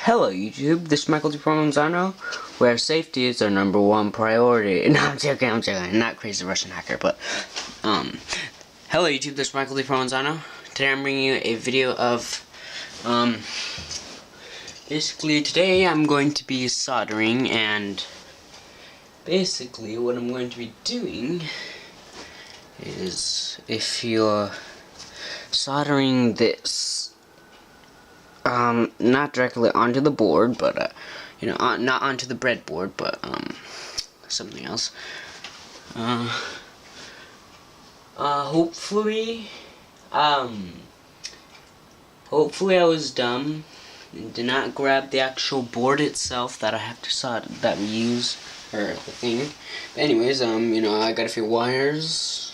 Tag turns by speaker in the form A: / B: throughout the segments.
A: Hello YouTube, this is Michael D. Provenzano, where safety is our #1 priority. No, I'm joking, I'm not crazy Russian hacker, but, hello YouTube, this is Michael D. Provenzano. Today I'm bringing you a video of, basically today I'm going to be soldering, and basically what I'm going to be doing is, if you're soldering this, not directly onto the board, but, not onto the breadboard, but, something else. Hopefully I was dumb and did not grab the actual board itself that I have to solder, that we use, or the thing. But anyways, I got a few wires.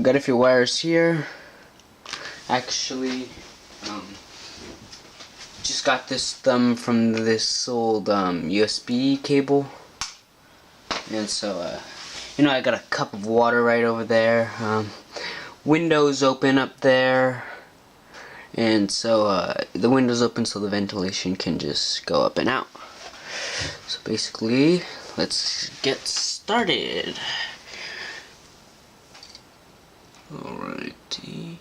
A: Got a few wires here. Actually, just got this thumb from this old USB cable, and so I got a cup of water right over there. Windows open up there, and so the window's open so the ventilation can just go up and out. So basically, let's get started. Alrighty.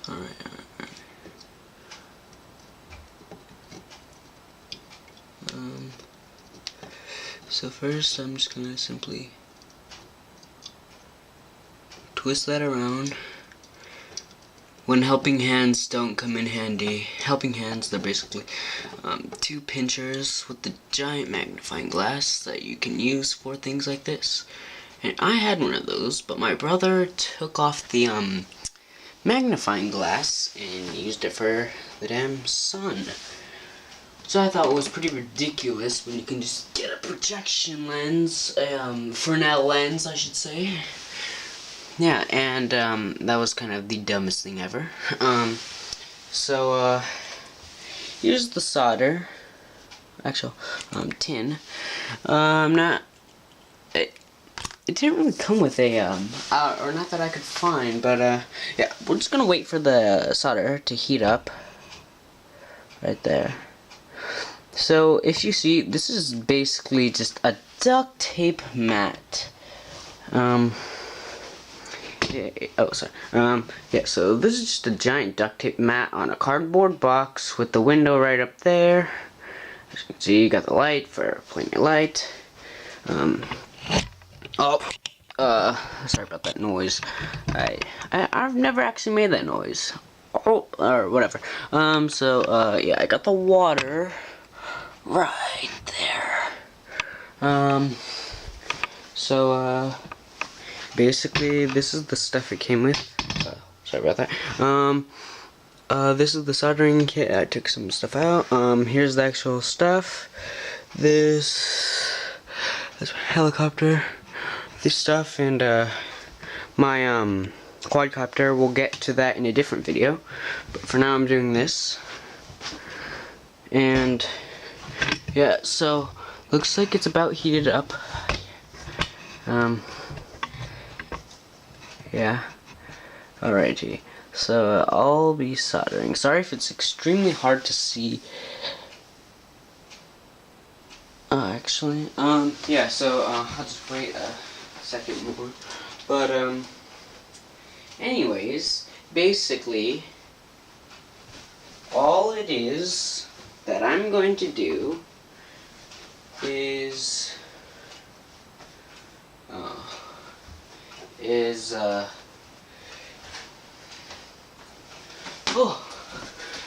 A: Alright. So first I'm just gonna simply twist that around. When helping hands don't come in handy. Helping hands, they're basically two pinchers with the giant magnifying glass that you can use for things like this. And I had one of those, but my brother took off the magnifying glass and used it for the damn sun. So I thought it was pretty ridiculous when you can just get a projection lens, Fresnel lens I should say. Yeah, and that was kind of the dumbest thing ever. So here's the solder, actual tin. It didn't really come with a, or not that I could find, but, yeah, we're just gonna wait for the solder to heat up, right there. So, if you see, this is basically just a duct tape mat. Yeah, so this is just a giant duct tape mat on a cardboard box with the window right up there. As you can see, you got the light for playing your light. Sorry about that noise. I've never actually made that noise. Oh, or whatever. Yeah, I got the water right there. Basically, this is the stuff it came with. Sorry about that. This is the soldering kit. I took some stuff out. Here's the actual stuff. This helicopter. This stuff, and my quadcopter. We'll get to that in a different video, but for now I'm doing this. And yeah, so looks like it's about heated up. Yeah, alrighty, so I'll be soldering. Sorry if it's extremely hard to see. Actually, yeah, so I'll just wait a second more. But anyways, basically all it is that I'm going to do is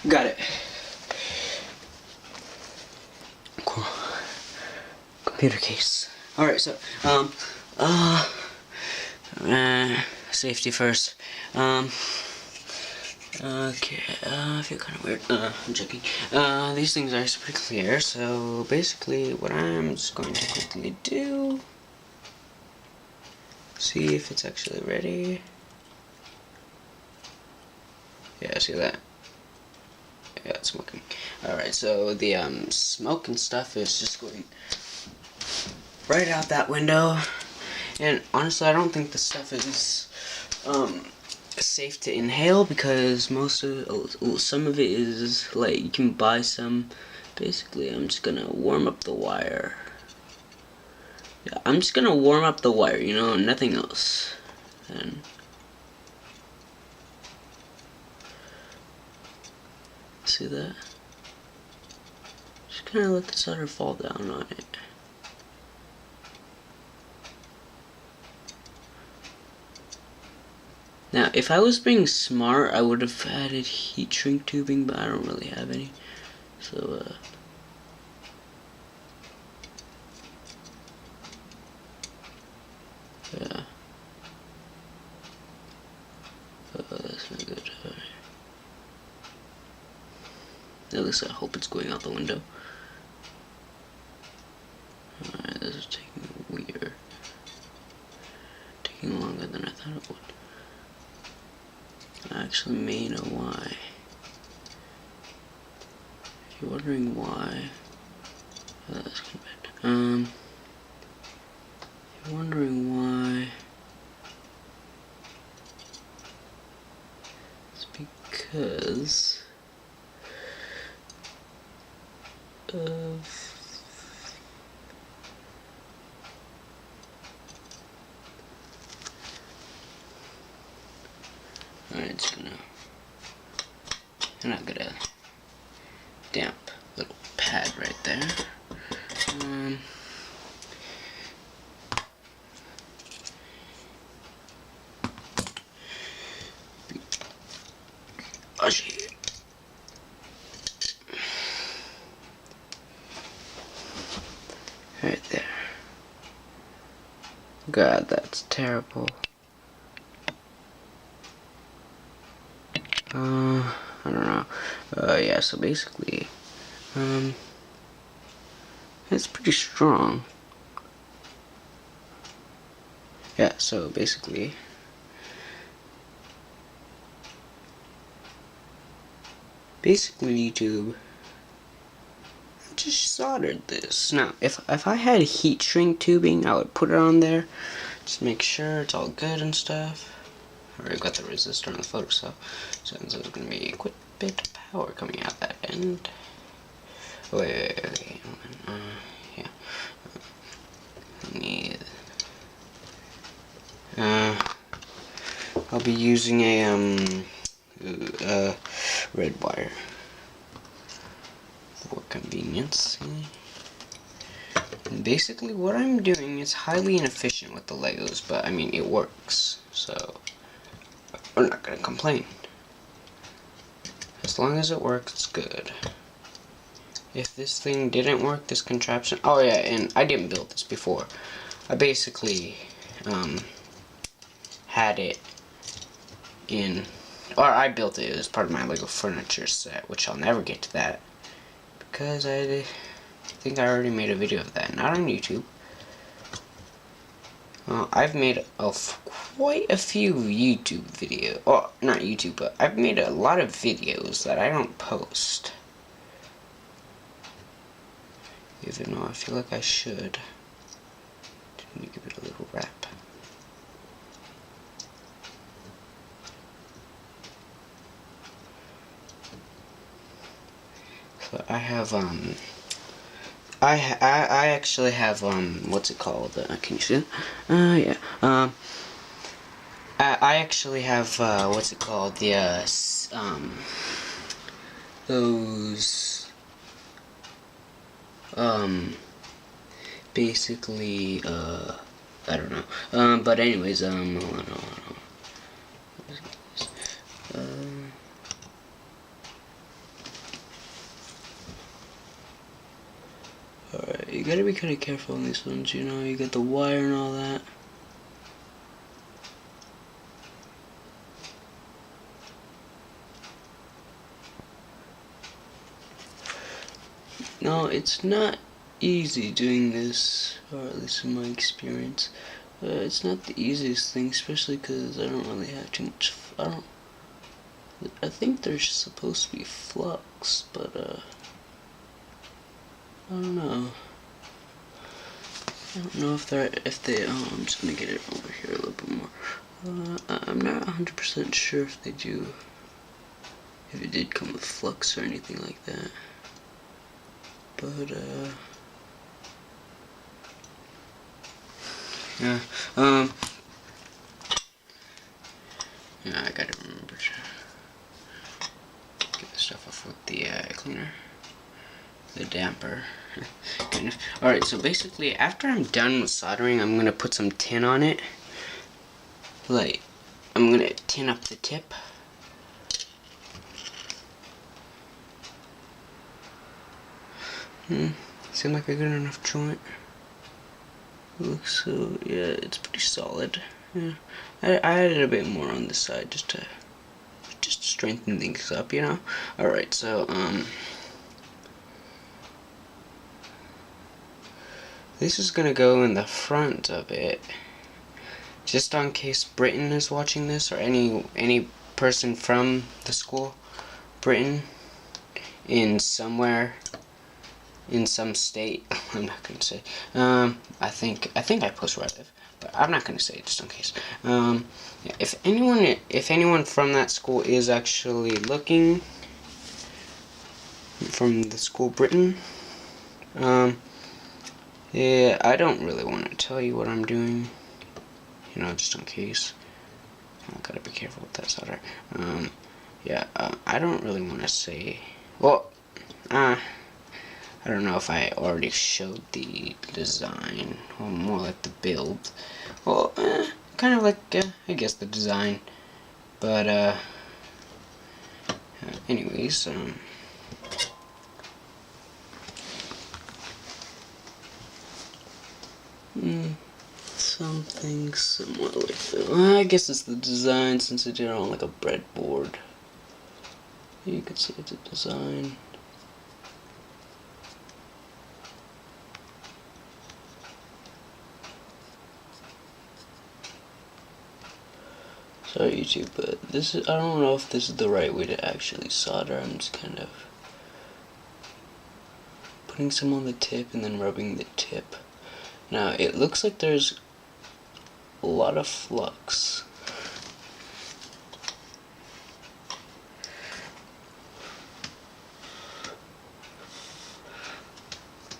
A: got it. Cool. Computer case. Alright, so safety first. Okay, I feel kind of weird. I'm joking. These things are pretty clear, so basically what I'm just going to quickly do, see if it's actually ready. Yeah, see that? Yeah, it's smoking. Alright, so the smoke and stuff is just going right out that window. And honestly, I don't think the stuff is safe to inhale because some of it is like you can buy some. Basically, I'm just gonna warm up the wire. Yeah, I'm just gonna warm up the wire, you know, nothing else. And see that? Just kind of let the solder fall down on it. Now, if I was being smart, I would have added heat shrink tubing, but I don't really have any. So, yeah. Oh, that's not good. At least I hope it's going out the window. Alright, this is taking weird. Taking longer than I thought it would. I actually may know why. If you're wondering why, that's kind of bad. If you're wondering why, it's because of alright, it's gonna. I'm not gonna damp little pad right there. Right there. God, that's terrible. I don't know. Yeah, so basically, it's pretty strong. Yeah, so basically, YouTube, I just soldered this. Now, if I had heat shrink tubing, I would put it on there, just make sure it's all good and stuff. I already got the resistor on the photo cell, so there's going to be a quick bit of power coming out that end. Wait. Yeah. I'll be using a red wire for convenience. And basically, what I'm doing is highly inefficient with the Legos, but I mean, it works, so we're not gonna complain. As long as it works, it's good. If this thing didn't work, this contraption. Oh yeah, and I didn't build this before. I basically had it in, or I built it as part of my Lego furniture set, which I'll never get to that because I think I already made a video of that, not on YouTube. I've made quite a few YouTube videos, well, not YouTube, but I've made a lot of videos that I don't post. Even though I feel like I should. Let me give it a little wrap. So I have I actually have what's it called? Can you see it? Yeah. I actually have what's it called? The those basically I don't know. But anyways, hold on. Alright, you gotta be kind of careful on these ones, you know, you got the wire and all that. No, it's not easy doing this, or at least in my experience. It's not the easiest thing, especially because I don't really have too much. I think there's supposed to be flux, but I don't know. I don't know if they. Oh, I'm just gonna get it over here a little bit more. I'm not 100% sure if they do, if it did come with flux or anything like that. But, yeah, yeah, I gotta remember to get the stuff off with the cleaner, the damper. Kind of. Alright, so basically, after I'm done with soldering, I'm gonna put some tin on it. Like, I'm gonna tin up the tip. Seem like a good enough joint. Looks so, yeah, it's pretty solid. Yeah, I added a bit more on this side just to strengthen things up, you know. All right, so this is gonna go in the front of it, just in case Britain is watching this, or any person from the school, Britain, in somewhere. In some state, I'm not gonna say. I think I post where I live, but I'm not gonna say it just in case. Yeah, if anyone from that school is actually looking, from the school Britain, yeah, I don't really want to tell you what I'm doing, you know, just in case. I gotta be careful with that solder. Yeah, I don't really want to say. Well, I don't know if I already showed the design, or more like the build. Well, kind of like, I guess the design. But, anyways, something somewhat like that. I guess it's the design, since it did it on like a breadboard. You can see it's a design. Sorry YouTube, but this is, I don't know if this is the right way to actually solder. I'm just kind of putting some on the tip and then rubbing the tip. Now it looks like there's a lot of flux.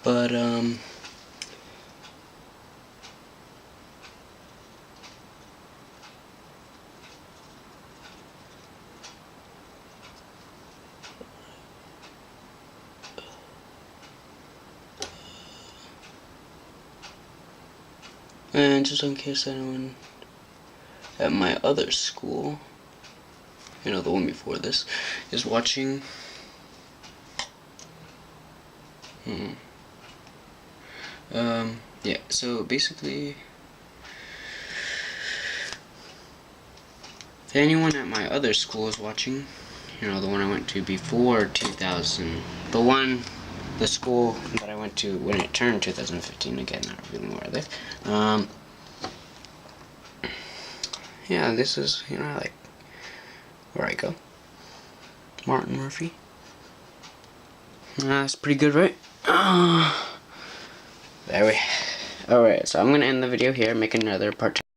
A: But and just in case anyone at my other school, you know, the one before this, is watching. Yeah, so basically, if anyone at my other school is watching, you know, the one I went to before 2000, the school that I went to when it turned 2015, again, not really where I live, yeah, this is, you know, like, where I go. Martin Murphy. That's pretty good, right? There we. Alright, so I'm gonna end the video here, make another part 2.